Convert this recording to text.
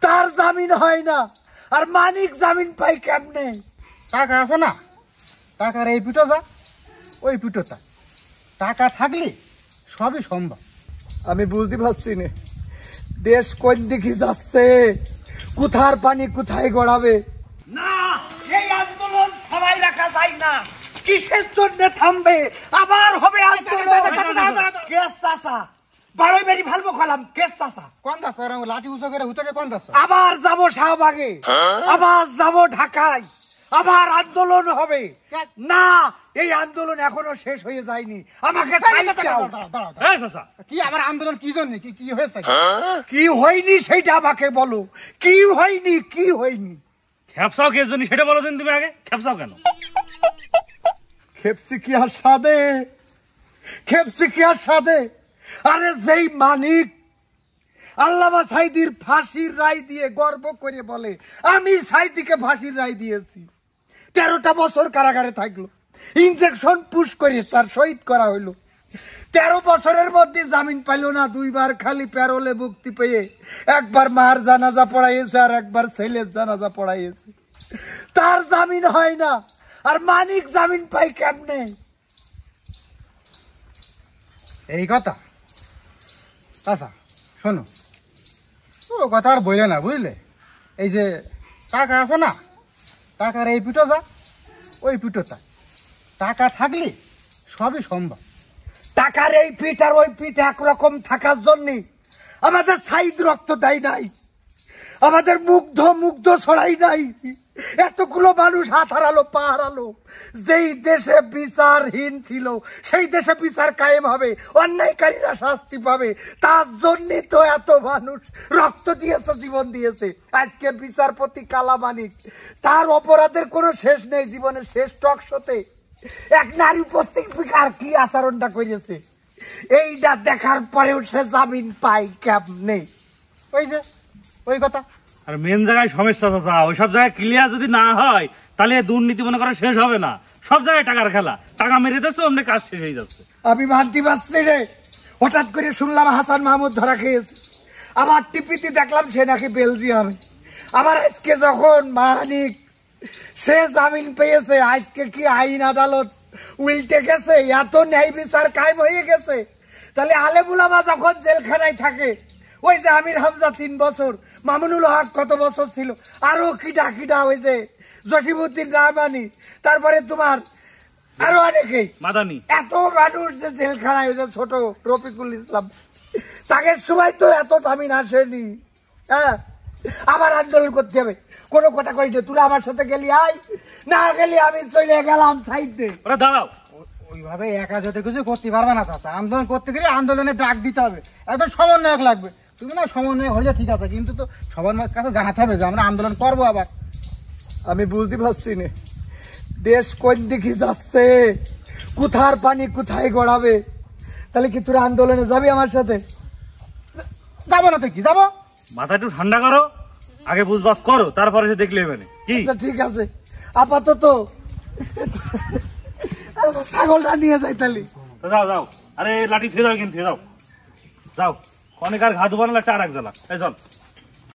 তার জামিন হয় না, আর মানিক জামিন পাই কেমনে? টাকা আছে না, টাকার এই পিঠো যা ওই পিঠোটা, টাকা থাকলে সবই সম্ভব। আমি বুঝতে পারছি না দেশ কোন দিকে যাচ্ছে, কোথার পানি কোথায় গড়াবে। না, এই আন্দোলন থামাই রাখা যায় না। কিসের জন্য থামবে? আবার হবে আন্দোলন। কেস চাচা বারোই বেরি ভালবো খালাম। কেস চাচা কোন দাস লাঠি উঁচু করে হুতরে কোন দাস? আবার যাব শাহবাগে, আবার যাব ঢাকায়, আবার আন্দোলন হবে। না, এই আন্দোলন এখনো শেষ হয়ে যায়নি। আমাকে কি আমার আন্দোলন কি জন্য, কি হয়েছে, কি হয়নি সেটা আমাকে বলো। কি হয়নি, কি হয়নি? খেপসাও কে জন্য সেটা বলো দিন তুমি আগে। খেপসাও কেন? খেপসি কি আর সাদে, খেপসি কি আর সাদে? আরে যেই মানিক আল্লামা সাঈদীর ফাঁসির রায় দিয়ে গর্ব করে বলে আমি সাঈদীকে ফাঁসির রায় দিয়েছি, 13টা বছর কারাগারে থাকলো, ইনজেকশন পুশ করে তার শহীদ করা হইলো, 13 বছরের মধ্যে জামিন পাইল না। 2 বার খালি প্যারোলে মুক্তি পেয়ে একবার মার জানাজা পড়াইয়েছে আর একবার ছেলের জানাজা পড়াইয়েছে। তার জামিন হয় না, আর মানিক জামিন পাই কেমনে? এই কথা আচ্ছা শোনো, ও কথা আর বইলে না, বুঝলে? এই যে টাকা আছে না, টাকার এই পিঠো যা ওই পিঠোটা, টাকা থাকলে সবই সম্ভব। টাকার এই পিঠ আর ওই পিঠ একরকম থাকার জন্য আমাদের সাঈদ রক্ত দেয় নাই, আমাদের মুগ্ধ ছড়াই নাই। এতগুলো মানুষ হাত হারালো, পা হারালো। যেই দেশে বিচারহীন ছিল সেই দেশে বিচার কায়েম হবে, অন্যায়কারীরা শাস্তি পাবে। তার জন্যই তো এত মানুষ রক্ত দিয়েছে, জীবন দিয়েছে। আজকে বিচারপতি কালা মানিক, তার অপরাধের কোনো শেষ নেই। জীবনের শেষ টকশোতে এক নারী উপস্থিতিকার কি আচরণটা করেছে, এইটা দেখার পরেও সে জামিন পায় কেমনে? ওই যে ওই কথা। আর মেন জায়গায় সমস্যা চাচা, ওইসব জায়গায় ক্লিয়ার যদি না হয় তাহলে দুর্নীতি মনে করা শেষ হবে না। সব জায়গায় টাকার খেলা, টাকা মেরে দিচ্ছে অমনি কাজ শেষ হয়ে যাচ্ছে। আমি মানতে পারছি রে। হঠাৎ করে শুনলাম হাসান মাহমুদ ধরা খেয়েছে, আবার টিপিতে দেখলাম সে নাকি বেলজিয়ামে। আবার আজকে যখন মানিক সে জামিন পেয়েছে, আজকে কি আইন আদালত উল্টে গেছে, এত ন্যায় বিচার কায়েম হয়ে গেছে। তাহলে আলেমুলামা যখন জেলখানায় থাকে, ওই যে আমির হামজা 3 বছর, মামুনুল হক কত বছর ছিল, আরো কিটা ওই যে জসিমউদ্দিন রহমানি, তারপরে তোমার আরো অনেকেই মাদানি, এত মানুষ যে জেলখানায়, ওই যে ছোট রফিকুল ইসলাম, তাকে সময় তো এত জামিন আসেনি। হ্যাঁ, আবার আন্দোলন করতে হবে। কোনো কথা কই যে তুই আমার সাথে গেলি আয়, না গেলি আমি চলে গেলাম সাইডে। দাঁড়াও, ওইভাবে একা যেতে কিছু করতে পারবে না চাচা। আন্দোলন করতে গেলে আন্দোলনে ডাক দিতে হবে, একদম সমন্বয়ক লাগবে। তুমি না সমন্বয় হলে ঠিক আছে, কিন্তু তো সবার কাছে জানাতে হবে যে আমরা আন্দোলন করবো। আবার আমি বুঝতে পারছি না দেশ কোন দিকে যাচ্ছে, কোথার পানি কোথায় গড়াবে। তাহলে কি তোরা আন্দোলনে যাবি আমার সাথে? যাবো না তো কি, যাবো। মাথা একটু ঠান্ডা করো, আগে বুঝবাস করো, তারপরে সে দেখলে হবে না কি? ঠিক আছে, আপাতত ছাগলটা নিয়ে যাই তাহলে। যাও যাও, আরে লাঠি থিয়ে যাও, কিন্তু যাও যাও, অনেক আর ঘা দুবানো একটা আর এক জ্বালা। এই চল।